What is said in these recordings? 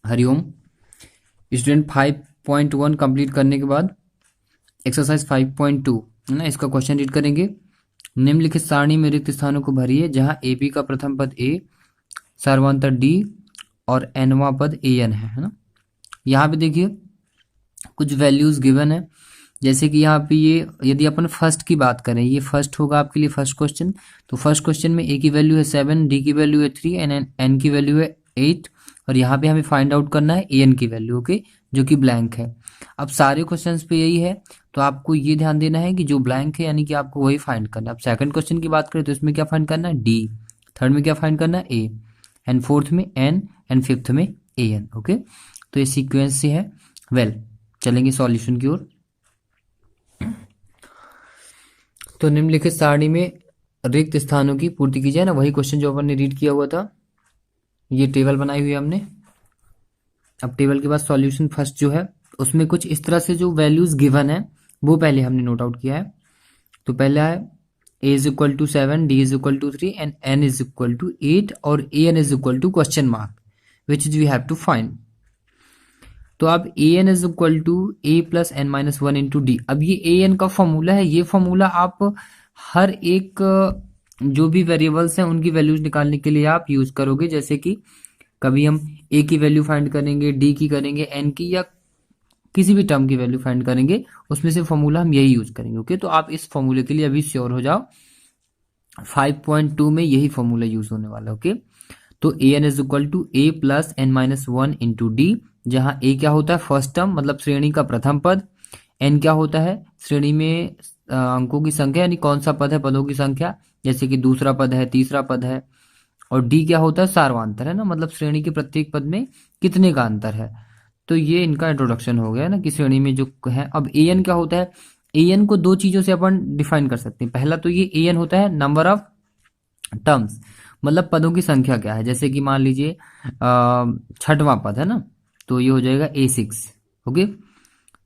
Hariom student. 5.1 complete करने के बाद एक्सरसाइज 5.2 है ना, इसका क्वेश्चन रीड करेंगे। निम्नलिखित सारणी में रिक्त स्थानों को भरिए जहां ए बी का प्रथम पद ए, सर्वांतर डी और एनवा पद ए एन है ना। यहाँ पे देखिए कुछ वैल्यूज गिवन है, जैसे कि यहाँ पे ये यदि अपन फर्स्ट की बात करें, ये फर्स्ट होगा आपके लिए फर्स्ट क्वेश्चन। तो फर्स्ट क्वेश्चन में ए की वैल्यू है 7, डी की वैल्यू है 3 एंड एन की वैल्यू है 8 और यहाँ पे हमें फाइंड आउट करना है ए एन की वैल्यू, ओके, जो कि ब्लैंक है। अब सारे क्वेश्चंस पे यही है, तो आपको ये ध्यान देना है कि जो ब्लैंक है यानी कि आपको वही फाइंड करना है। अब सेकंड क्वेश्चन की बात करें तो इसमें क्या फाइंड करना है, डी, थर्ड में क्या फाइंड करना है, ए, एंड फोर्थ में एन एंड फिफ्थ में ए एन, ओके। तो ये सीक्वेंस से है। वेल, चलेंगे सॉल्यूशन की ओर। तो निम्नलिखित सारणी में रिक्त स्थानों की पूर्ति की जाए ना, वही क्वेश्चन जो अपन ने रीड किया हुआ था। ये टेबल बनाई हुई है हमने। अब टेबल के बाद सॉल्यूशन फर्स्ट जो है उसमें कुछ इस तरह से जो वैल्यूज गिवन है वो पहले हमने नोट आउट किया है। तो पहला है a is equal to 7, d is equal to 3 and n is equal to 8 और a n is equal to question mark which is we have to find. तो अब a n is equal to a plus N minus 1 into d. अब ये a n का formula है, ये formula आप हर एक जो भी वेरिएबल्स हैं उनकी वैल्यूज निकालने के लिए आप यूज करोगे। जैसे कि कभी हम a की वैल्यू फाइंड करेंगे, d की करेंगे, n की, या किसी भी टर्म की वैल्यू फाइंड करेंगे, उसमें से फॉर्मूला हम यही यूज करेंगे, ओके। तो आप इस फॉर्मूले के लिए अभी श्योर हो जाओ, 5.2 में यही फॉर्मूला यूज होने वाला है, ओके। तो A N is equal to A plus N minus 1 into D, जहां ए क्या होता है फर्स्ट टर्म मतलब श्रेणी का प्रथम पद, एन क्या होता है श्रेणी में अंकों की संख्या यानी कौन सा पद है पदों की संख्या, जैसे कि दूसरा पद है, तीसरा पद है, और डी क्या होता है सार्वांतर है ना, मतलब श्रेणी के प्रत्येक पद में कितने का अंतर है। तो ये इनका इंट्रोडक्शन हो गया ना कि श्रेणी में जो है। अब ए एन क्या होता है, ए एन को दो चीजों से अपन डिफाइन कर सकते हैं। पहला तो ये ए एन होता है नंबर ऑफ टर्म्स, मतलब पदों की संख्या क्या है। जैसे कि मान लीजिए छठवां पद है ना, तो ये हो जाएगा A6, ओके।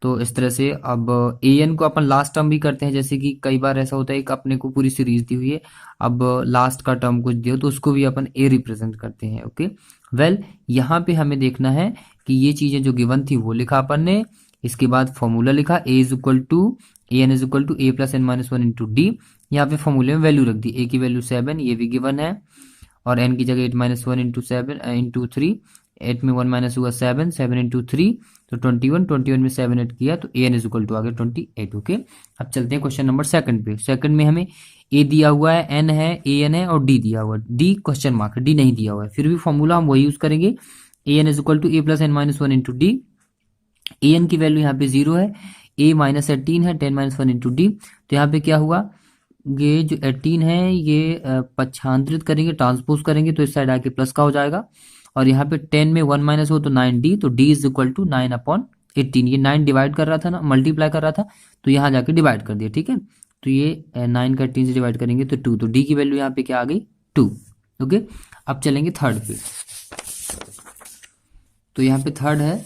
तो इस तरह से अब ए एन को अपन लास्ट टर्म भी करते हैं, जैसे कि कई बार ऐसा होता है कि अपने को पूरी सीरीज दी हुई है, अब लास्ट का टर्म कुछ दिया तो उसको भी अपन ए रिप्रेजेंट करते हैं, ओके। वेल, यहाँ पे हमें देखना है कि ये चीजें जो गिवन थी वो लिखा अपन ने, इसके बाद फॉर्मूला लिखा A is equal to A N is equal to A plus N minus 1 into D. यहाँ पे फॉर्मूले में वैल्यू रख दी, ए की वैल्यू 7, ये भी गिवन है, और एन की जगह 8 माइनस 1 इंटू 7 इंटू 3, 8 में 1 माइनस हुआ 7, 7 इंटू 3 तो 21, 21 में 7 ऐड किया तो A N is equal to आ गया 28, ओके। अब चलते हैं क्वेश्चन नंबर सेकंड पे। सेकंड में हमें ए दिया हुआ है, एन है, ए एन है और डी दिया हुआ है। डी क्वेश्चन मार्क, डी नहीं दिया हुआ है, फिर भी फॉर्मूला हम वही यूज करेंगे, A N is equal to A plus N minus 1 into D. A N की वैल्यू यहाँ पे 0 है, ए माइनस 18 है, 10 माइनस 1 इंटू डी। तो यहाँ पे क्या हुआ, ये जो 18 है ये पक्षांतरित करेंगे, ट्रांसपोज करेंगे तो इस साइड आके प्लस का हो जाएगा, और यहाँ पे 10 में 1 माइनस हो तो 9d, तो d इज इक्वल टू 9/18। ये 9 डिवाइड कर रहा था ना, मल्टीप्लाई कर रहा था, तो यहाँ जाके डिवाइड कर दिया, ठीक है। तो ये 9 का 18 से डिवाइड करेंगे तो 2, तो d की वैल्यू यहाँ पे क्या आ गई 2, ओके। अब चलेंगे थर्ड पे। तो यहाँ पे थर्ड है,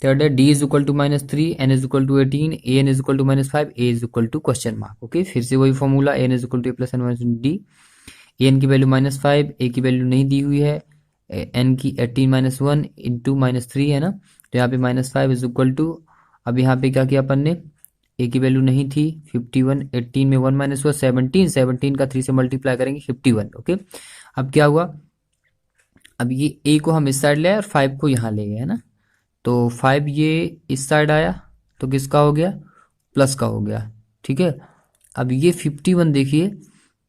थर्ड है d is equal to -3, n is equal to 18, a N is equal to -5, a is equal to question mark, okay. फिर से वही formula, a N is equal to A plus N minus d. A N की value -5, a की value नहीं दी हुई है, N की 18 minus 1 into -3 है ना, तो यहाँ पे -5 इज इक्वल टू, अब यहाँ पे क्या किया अपन ने, ए की वैल्यू नहीं थी 51, 18 में 1 माइनस हुआ 17, 17 का 3 से मल्टीप्लाई करेंगे 51, ओके। अब क्या हुआ, अब ये ए को हम इस साइड ले आए और 5 को यहाँ ले गए है ना, तो 5 ये इस साइड आया तो किसका हो गया, प्लस का हो गया, ठीक है। अब ये 51 देखिए,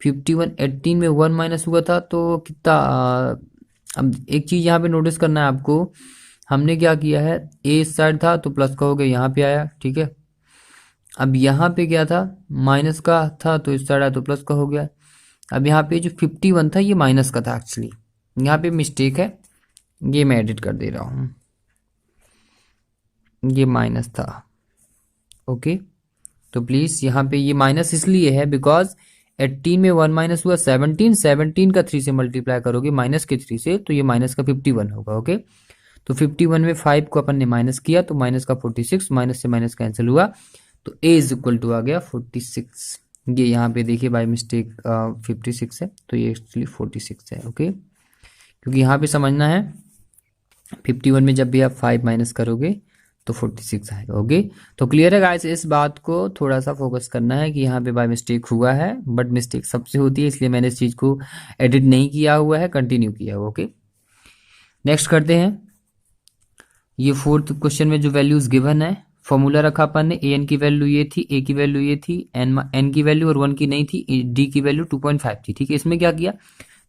51 18 में 1 माइनस हुआ था तो कितना, अब एक चीज यहाँ पे नोटिस करना है आपको, हमने क्या किया है, ए इस साइड था तो प्लस का हो गया, यहाँ पे आया, ठीक है। अब यहाँ पे क्या था, माइनस का था तो इस साइड आया तो प्लस का हो गया। अब यहाँ पे जो 51 था ये माइनस का था, एक्चुअली यहाँ पे मिस्टेक है, ये मैं एडिट कर दे रहा हूँ, ये माइनस था, ओके। तो प्लीज यहाँ पे ये माइनस इसलिए है बिकॉज 18 में 1 माइनस हुआ 17, 17 का 3 से मल्टीप्लाई करोगे माइनस के 3 से तो ये माइनस का 51 होगा, ओके। तो 51 में 5 को अपन ने माइनस किया तो माइनस का 46, माइनस से माइनस कैंसिल हुआ तो a इज इक्वल टू आ गया 46, ये यहाँ पे देखिए बाय मिस्टेक 56 है, तो ये एक्चुअली 46 है। ओके, क्योंकि यहाँ पे समझना है 51 में जब भी आप 5 माइनस करोगे तो 46 आएगा। ओके, तो क्लियर है गाइस, इस बात को थोड़ा सा फोकस करना है कि यहाँ पे बाय मिस्टेक हुआ है, बट मिस्टेक सबसे होती है, इसलिए मैंने इस चीज़ को एडिट नहीं किया हुआ है, कंटिन्यू किया हुआ। ओके, नेक्स्ट करते हैं। ये फोर्थ क्वेश्चन में जो वैल्यूज गिवन है, फॉर्मूला रखा अपन ने, ए एन की वैल्यू ये थी, ए की वैल्यू ये थी, एन की वैल्यू और 1 की नहीं थी, डी की वैल्यू 2.5 थी। ठीक है, इसमें क्या किया,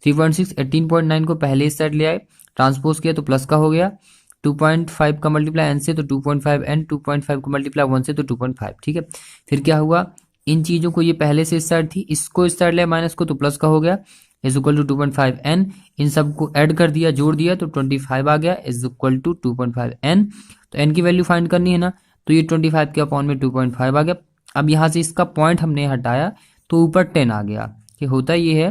3.6 18.9 को पहले इस साइड ले आए, ट्रांसपोज किया तो प्लस का हो गया, 2.5 का मल्टीप्लाई एन से तो 2.5 एन, 2.5 को मल्टीप्लाई 1 से तो 2.5। ठीक है, फिर क्या हुआ, इन चीजों को, ये पहले से इस साइड थी, इसको इस साइड ले माइनस को तो प्लस का हो गया, इज इक्वल टू 2.5 एन, इन सबको ऐड कर दिया, जोड़ दिया तो 25 आ गया, इज इक्वल टू 2.5 एन। तो एन की वैल्यू फाइंड करनी है ना, तो ये 25 के अपॉन में 2.5 आ गया। अब यहाँ से इसका पॉइंट हमने हटाया तो ऊपर 10 आ गया। कि होता ये है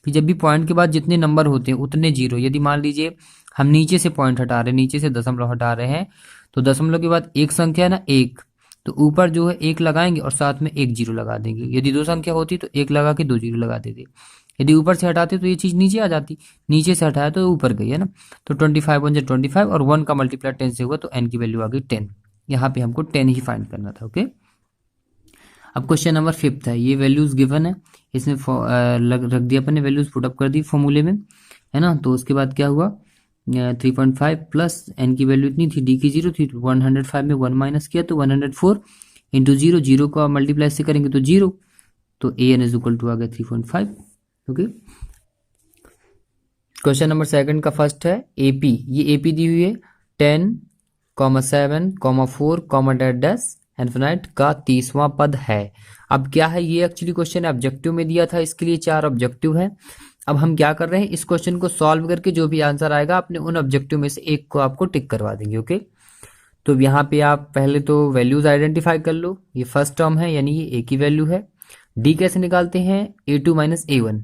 कि जब भी पॉइंट के बाद जितने नंबर होते हैं उतने जीरो, यदि मान लीजिए हम नीचे से पॉइंट हटा रहे हैं, नीचे से दशमलव हटा रहे हैं, तो दशमलव के बाद एक संख्या है ना, एक, तो ऊपर जो है एक लगाएंगे और साथ में एक जीरो लगा देंगे। यदि दो संख्या होती तो एक लगा के दो जीरो लगा देते। यदि ऊपर से हटाते तो ये चीज नीचे आ जाती, नीचे से हटाया तो ऊपर गई है ना। तो 25 1 25 और 1 का मल्टीप्लाई 10 से हुआ तो n की वैल्यू आ गई 10। यहाँ पे हमको 10 ही फाइंड करना था। ओके, अब क्वेश्चन नंबर 5 है, ये वैल्यूज गिवन है, इसमें रख दिया अपन ने, वैल्यूज पुटअप कर दी फॉर्मूले में, है ना। तो उसके बाद क्या हुआ, 3.5 प्लस एन की वैल्यू इतनी थी, डी की 0 थी, 105 में 1 माइनस किया तो 104 इंटू 0, 0 का मल्टीप्लाई से करेंगे तो 0, तो A N is equal to आ गया 3.5। ओके, क्वेश्चन नंबर 2 का फर्स्ट है एपी, ये एपी दी हुई है 10, 7, 4, डैश डैश इनफिनाइट का 30वां पद है। अब क्या है, ये एक्चुअली क्वेश्चन ऑब्जेक्टिव में दिया था, इसके लिए 4 ऑब्जेक्टिव है। अब हम क्या कर रहे हैं, इस क्वेश्चन को सॉल्व करके जो भी आंसर आएगा अपने उन ऑब्जेक्टिव में से एक को आपको टिक करवा देंगे। ओके, तो यहाँ पे आप पहले तो वैल्यूज आइडेंटिफाई कर लो, ये फर्स्ट टर्म है यानी ये ए की वैल्यू है। डी कैसे निकालते हैं, a2 माइनस a1,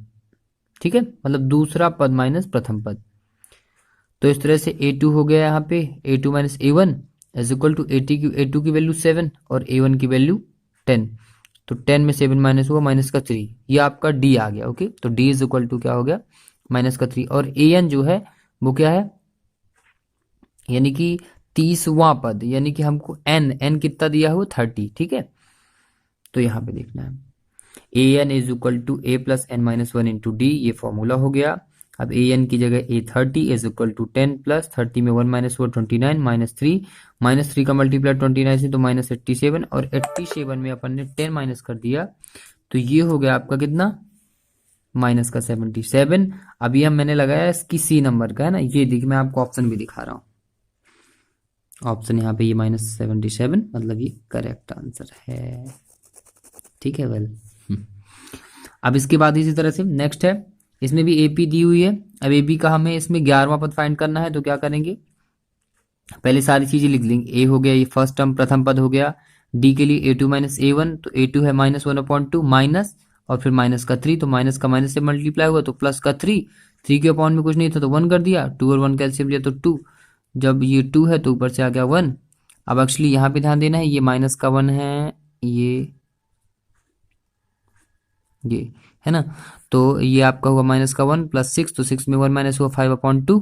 ठीक है, मतलब दूसरा पद माइनस प्रथम पद। तो इस तरह से a2 हो गया यहाँ पे, a2 minus a1 is equal to a2 की वैल्यू 7 और a1 की वैल्यू 10, तो 10 में 7 माइनस हुआ माइनस का 3, ये आपका डी आ गया। ओके, तो डी इज इक्वल टू क्या हो गया, माइनस का 3, और an जो है वो क्या है, यानी कि 30वां पद, यानी कि हमको n कितना दिया हुआ 30। ठीक है, तो यहाँ पे देखना है A N is equal to A plus N minus 1 into D, ये फॉर्मूला हो गया। अब ए एन की जगह A 30 is equal to 10 plus 30 में 1 माइनस हुआ 29 माइनस 3 का मल्टीप्लाई 29 से तो माइनस 87, और 87 में अपन ने 10 माइनस कर दिया तो ये हो गया आपका कितना, माइनस का 77। अभी हम मैंने लगाया इसकी सी नंबर का है ना, ये देखिए मैं आपको ऑप्शन भी दिखा रहा हूँ, ऑप्शन यहाँ पे ये माइनस 77, मतलब ये करेक्ट आंसर है। ठीक है, वेल अब इसके बाद इसी तरह से नेक्स्ट है, इसमें भी एपी दी हुई है। अब एपी का हमें इसमें 11वां पद फाइंड करना है, तो क्या करेंगे, पहले सारी चीजें लिख लेंगे। ए हो गया, ये फर्स्ट टर्म प्रथम पद हो गया। डी के लिए a2 माइनस a1, तो a2 है माइनस 1/2 माइनस और फिर माइनस का 3, तो माइनस का माइनस से मल्टीप्लाई हुआ तो प्लस का 3 के अपॉन में कुछ नहीं था तो 1 कर दिया, 2 और 1 कैल्सियम लिया तो 2, जब ये 2 है तो ऊपर से आ गया 1। अब एक्चुअली यहाँ पे ध्यान देना है, ये माइनस का 1 है, ये है ना, तो ये आपका हुआ माइनस का 1 प्लस 6, तो 6 में 1 माइनस हुआ 5/2,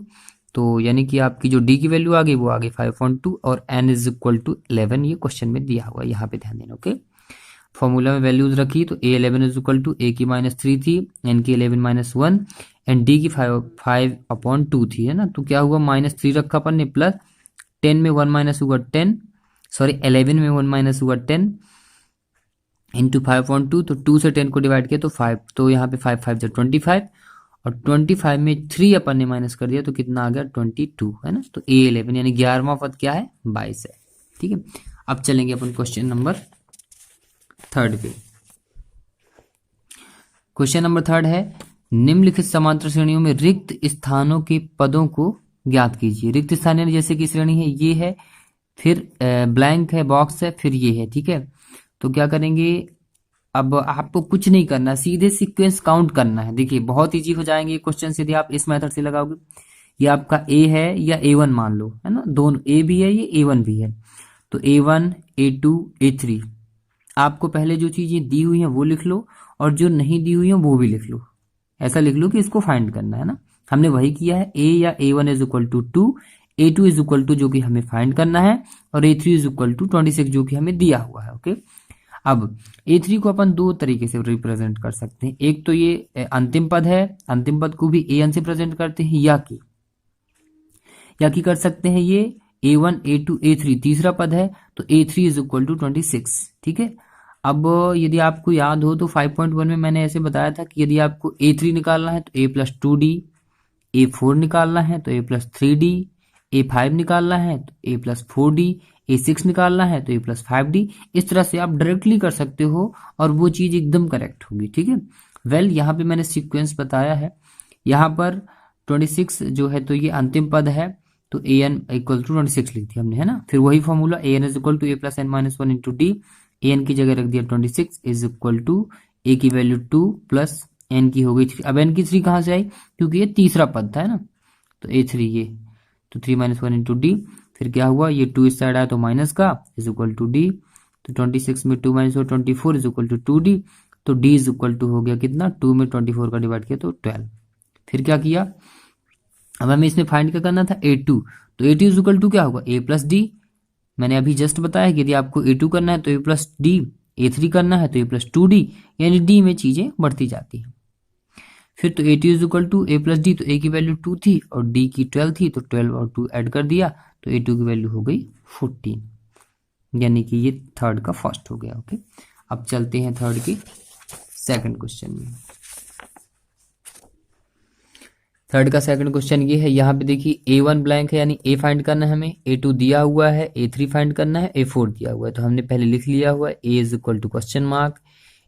तो यानी कि आपकी जो डी की वैल्यू आ गई वो आ गई 5/2 और n इज इक्वल टू 11, ये क्वेश्चन में दिया हुआ है, यहाँ पे ध्यान देना। ओके, फॉर्मूला में वैल्यूज रखी तो a 11 is equal to a की माइनस 3 थी, n की 11 माइनस 1 एंड d की 5/2 थी, है ना। तो क्या हुआ, माइनस 3 रखा अपन ने, प्लस 10 में 1 माइनस हुआ 10, सॉरी 11 में 1 माइनस हुआ 10 इंटू 5/2, तो 2 से 10 को डिवाइड किया तो 5, तो यहाँ पे 5 5 25, और 25 में 3 अपन ने माइनस कर दिया तो कितना आ गया 22, है ना। तो ए 11 यानी 11वां पद क्या है, 22 है। ठीक है, अब चलेंगे अपन क्वेश्चन नंबर 3 पे। क्वेश्चन नंबर 3 है, निम्नलिखित समांतर श्रेणियों में रिक्त स्थानों के पदों को ज्ञात कीजिए। रिक्त स्थान यानी जैसे कि श्रेणी है ये है, फिर ब्लैंक है, बॉक्स है, फिर ये है। ठीक है, तो क्या करेंगे, अब आपको कुछ नहीं करना, सीधे सीक्वेंस काउंट करना है। देखिए बहुत इजी हो जाएंगे ये क्वेश्चन यदि आप इस मेथड से लगाओगे। ये आपका ए है या a1 मान लो, है ना, दोनों ए भी है ये a1 भी है, तो a1 a2 a3, आपको पहले जो चीजें दी हुई हैं वो लिख लो और जो नहीं दी हुई है वो भी लिख लो। ऐसा लिख लो कि इसको फाइंड करना है ना। हमने वही किया है, ए या A1 is equal to 2, A2 is equal to जो कि हमें फाइंड करना है, और A3 इज इक्वल टू 26 जो कि हमें दिया हुआ है। ओके, अब A3 को अपन दो तरीके से रिप्रेजेंट कर सकते हैं। एक तो ये अंतिम पद है, अंतिम पद को भी an से प्रेजेंट करते हैं, या कि कर सकते हैं ये A1 A2 A3 तीसरा पद है तो A3 इज इक्वल टू 26। ठीक है, अब यदि आपको याद हो तो 5.1 में मैंने ऐसे बताया था कि यदि आपको A3 निकालना है तो A प्लस 2D, A4 निकालना है तो A प्लस 3D, A5 निकालना है तो A प्लस 4D, A6 निकालना है तो A प्लस 5D। इस तरह से आप डायरेक्टली कर सकते हो और वो चीज एकदम करेक्ट होगी। ठीक है, वेल यहाँ पे मैंने सीक्वेंस बताया है। यहाँ पर 26 जो है तो ये अंतिम पद है, तो an इक्वल टू 26 लिख दिया हमने, है ना। फिर वही formula an is equal to a plus n minus 1 into d, an की जगह रख दिया 26 इज इक्वल टू a की वैल्यू 2 प्लस n की हो गई 3। अब n की 3 कहाँ से आई, क्योंकि ये तीसरा पद था, है ना, तो A3 ये, तो 3 माइनस 1 इंटू डी। फिर क्या हुआ, ये 2 इस साइड आया तो माइनस का इज इक्वल टू डी, तो 26 में 2 minus 24 is equal to 2D, तो d इज इक्वल टू हो गया कितना, 2 में 24 का डिवाइड किया तो 12। फिर क्या किया, अब हमें इसमें फाइंड क्या करना था, A2, तो A2 इज इक्वल टू क्या होगा, A प्लस डी। मैंने अभी जस्ट बताया कि यदि आपको A2 करना है तो A प्लस डी, A3 करना है तो A प्लस 2D, यानी D में चीजें बढ़ती जाती हैं। फिर तो A2 is equal to A plus d, तो A की वैल्यू 2 थी और D की 12 थी, तो 12 और 2 ऐड कर दिया तो A2 की वैल्यू हो गई 14, यानी कि ये थर्ड का फर्स्ट हो गया। ओके, अब चलते हैं थर्ड की सेकंड क्वेश्चन में। थर्ड का सेकंड क्वेश्चन ये है, यहाँ पे देखिए A1 ब्लैंक है यानी A फाइंड करना है हमें, A2 दिया हुआ है, A3 फाइंड करना है, A4 दिया हुआ है। तो हमने पहले लिख लिया हुआ है A is equal to question mark,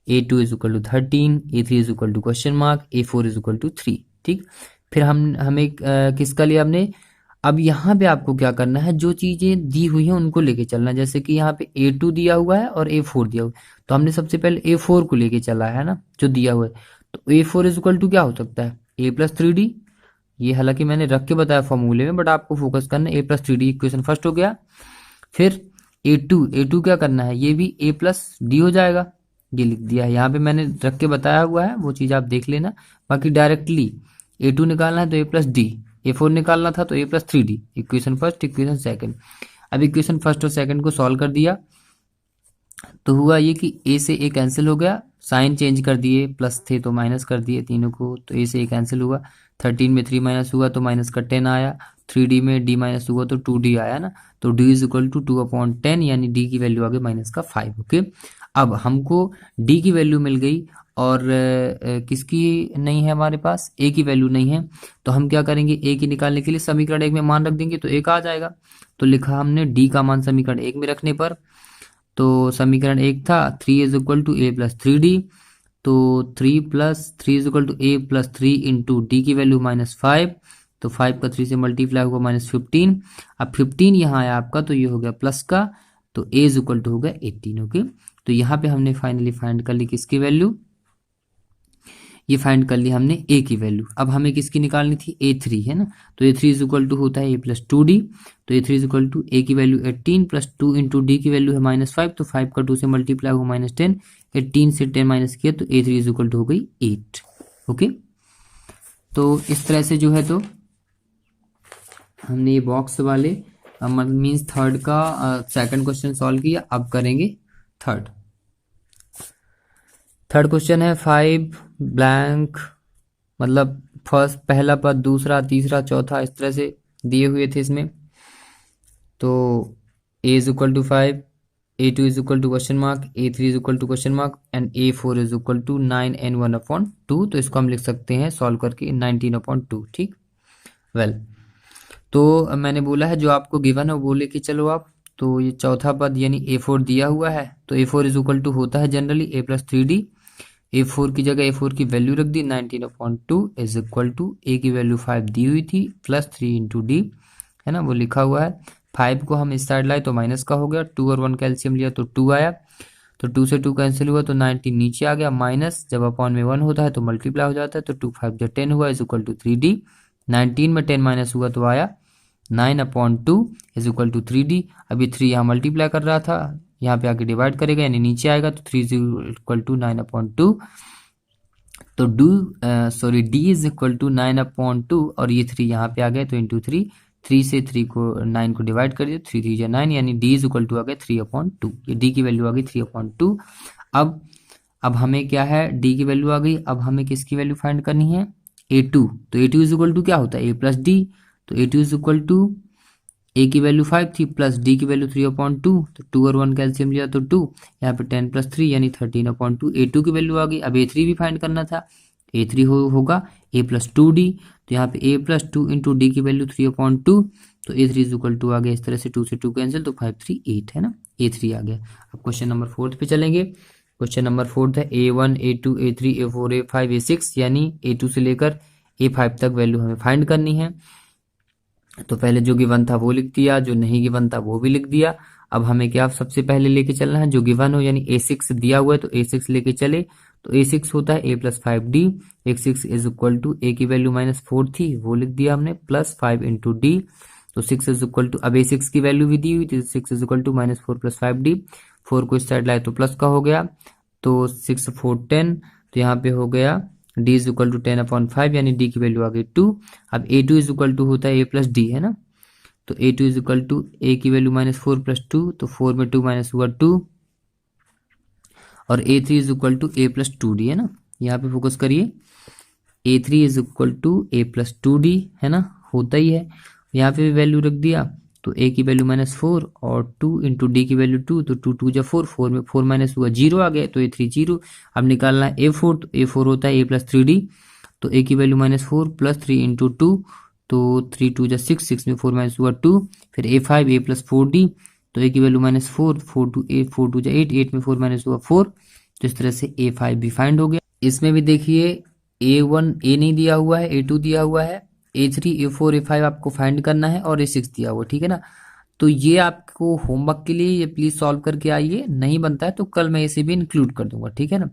A2 is equal to 13, A3 is equal to question mark, A4 is equal to 3। ठीक, फिर हमें किसका लिया हमने। अब यहाँ पे आपको क्या करना है, जो चीजें दी हुई हैं उनको लेके चलना। जैसे कि यहाँ पे A2 दिया हुआ है और A4 दिया हुआ है, तो हमने सबसे पहले A4 को लेके चला है ना, जो दिया हुआ है। तो A4 इज इक्वल टू क्या हो सकता है, A प्लस 3D। ये हालांकि मैंने रख के बताया फॉर्मूले में, बट आपको फोकस करना है। A plus 3D equation first हो गया। फिर A2 क्या करना है, ये भी A प्लस डी हो जाएगा, ये लिख दिया है। यहाँ पे मैंने रख के बताया हुआ है, वो चीज आप देख लेना। बाकी डायरेक्टली A2 निकालना है तो A प्लस डी, A4 निकालना था तो A plus 3D, equation first equation second. अब इक्वेशन फर्स्ट और सेकंड को सॉल्व कर दिया तो हुआ ये कि A से A कैंसिल हो गया, साइन चेंज कर दिए, प्लस थे तो माइनस कर दिए तीनों को, तो A से A कैंसिल हुआ। 13 में 3 माइनस हुआ तो माइनस का 10 आया, 3D में D माइनस हुआ तो 2D आया ना, तो D इज इक्वल टू 2/10, यानी D की वैल्यू आ गई माइनस का 5। ओके, अब हमको D की वैल्यू मिल गई और किसकी नहीं है हमारे पास, A की वैल्यू नहीं है। तो हम क्या करेंगे, A की निकालने के लिए समीकरण 1 में मान रख देंगे तो 1 आ जाएगा। तो लिखा हमने D का मान समीकरण 1 में रखने पर, तो समीकरण 1 था 3 is equal to A plus 3D, तो 3 plus 3 is equal to A plus 3 into d की वैल्यू -5, तो 5 का 3 से मल्टीप्लाई होगा -15। अब 15 यहाँ आया आपका, तो ये हो गया प्लस का, तो A इज इक्वल टू हो गया 18। ओके, तो यहाँ पे हमने फाइनली फाइंड कर ली किसकी वैल्यू, ये फाइंड कर ली हमने A की वैल्यू। अब हमें किसकी निकालनी थी, A3, है ना, तो A3 इज इक्वल टू होता है A प्लस 2D, तो A3 is equal to A की वैल्यू 18 प्लस 2 इंटू डी की वैल्यू है -5, तो 5 का 2 से मल्टीप्लाई होगा -10, 18 से 10 माइनस किया तो A3 इज इक्वल टू हो गई 8। ओके, तो इस तरह से जो है तो हमने ये बॉक्स वाले मीन्स थर्ड का सेकंड क्वेश्चन सॉल्व किया। अब करेंगे थर्ड क्वेश्चन है 5 ब्लैंक, मतलब फर्स्ट पहला पद, दूसरा, तीसरा, चौथा, इस तरह से दिए हुए थे इसमें। तो A is equal to 5, A2 is equal to question mark, A3 is equal to question mark and A4 is equal to 9n1/2। तो इसको हम लिख सकते हैं सॉल्व करके 19/2। ठीक, वेल तो मैंने बोला है जो आपको गिवन है वो लेके चलो आप। तो ये चौथा पद यानी A4 दिया हुआ है, तो A4 इज इक्वल टू होता है generally A plus 3D। A4 की जगह A4 की वैल्यू रख दी 19/2 इज इक्वल टू A की वैल्यू 5 दी हुई थी प्लस 3 इंटू डी, है ना, वो लिखा हुआ है। 5 को हम इस साइड लाए तो माइनस का हो गया, 2 और 1 कैल्शियम लिया तो 2 आया, तो 2 से 2 कैंसिल हुआ तो 19 नीचे आ गया, माइनस जब अपॉन में 1 होता है तो मल्टीप्लाई हो जाता है, तो 2 5 जो 10 हुआ इज इक्वल टू 3D। 19 में 10 माइनस हुआ तो आया 9/2 इज इक्वल टू 3D। अभी 3 यहाँ मल्टीप्लाई कर रहा था, यहाँ पे आके डिवाइड करेगा यानी नीचे आएगा, तो 3 इज इक्वल टू 9/2 तो डी इज इक्वल टू 9/2 और ये 3 यहाँ पे आ गया तो इंटू 3 से 3 को 9 को डिवाइड कर दिया, 3 3 9 यानी डी इज इक्वल टू आ गया 3/2। ये डी की वैल्यू आ गई 3/2। अब हमें क्या है, डी की वैल्यू आ गई। अब हमें किसकी वैल्यू फाइंड करनी है, A2। तो A2 इज इक्वल टू क्या होता है, A प्लस डी। तो A2 is equal to A की वैल्यू 5 थी प्लस डी की वैल्यू 3/2, तो 2 और 1 कैल्सियम लिया तो 2, यहाँ पे 10 + 3 यानी 13/2। A2 की वैल्यू आ गई। अब A3 भी फाइंड करना था। A3 होगा A + 2D, तो यहाँ पे A + 2 इंटू डी की वैल्यू 3/2, तो A3 इज इक्वल टू आ गया इस तरह से 2 से 2 कैंसिल, तो 5 3 8 है ना, A3 आ गया। अब क्वेश्चन नंबर 4 पे चलेंगे। क्वेश्चन नंबर 4 है A1 A2 A3 A4 A5 A6, यानी A2 से लेकर A5 तक वैल्यू हमें फाइंड करनी है। तो पहले जो गिवन था वो लिख दिया, जो नहीं गिवन था वो भी लिख दिया। अब हमें क्या सबसे पहले लेके चलना है, जो गिवन हो, यानी A6 दिया हुआ है तो A6 लेके चले। तो A6 होता है A + 5D। A6 is equal to A की वैल्यू -4 थी वो लिख दिया हमने, प्लस 5 इंटू डी। तो 6 इज इक्वल टू, अब A6 की वैल्यू भी दी हुई थी, 6 इज इक्वल टू -4 + 5D। 4 को इस साइड लाए तो प्लस का हो गया, तो 6 4 10, तो यहाँ पे हो गया d इज इक्वल टू 10/5, यानी d की वैल्यू आ गई 2। अब A2 इज इक्वल टू होता है A + D, है ना। तो A2 is equal to A की वैल्यू -4 + 2, तो 4 में 2 माइनस हुआ 2, और A3 is equal to A + 2D, है ना। यहाँ पे फोकस करिए, A3 is equal to A + 2D, है ना, होता ही है। यहाँ पे भी वैल्यू रख दिया, तो A की वैल्यू -4 और 2 इंटू डी की वैल्यू 2, तो 2 2 जा 4, 4 में 4 माइनस हुआ 0 आ गया, तो A3 0। अब निकालना है A4, तो A4 होता है A + 3D, तो A की वैल्यू -4 प्लस 3 इंटू 2, तो 3 2 जा 6, 6 में 4 माइनस हुआ 2। फिर A5 A + 4D, तो A की वैल्यू -4, 4 2 8, 4 2 जा 8, 8 में 4 माइनस हुआ 4। तो इस तरह से A5 भी फाइंड हो गया। इसमें भी देखिए A1 A नहीं दिया हुआ है, A2 दिया हुआ है, A3 A4 A5 आपको फाइंड करना है, और A6 दिया हुआ, ठीक है ना। तो ये आपको होमवर्क के लिए ये प्लीज सॉल्व करके आइए, नहीं बनता है तो कल मैं इसे भी इंक्लूड कर दूंगा, ठीक है ना।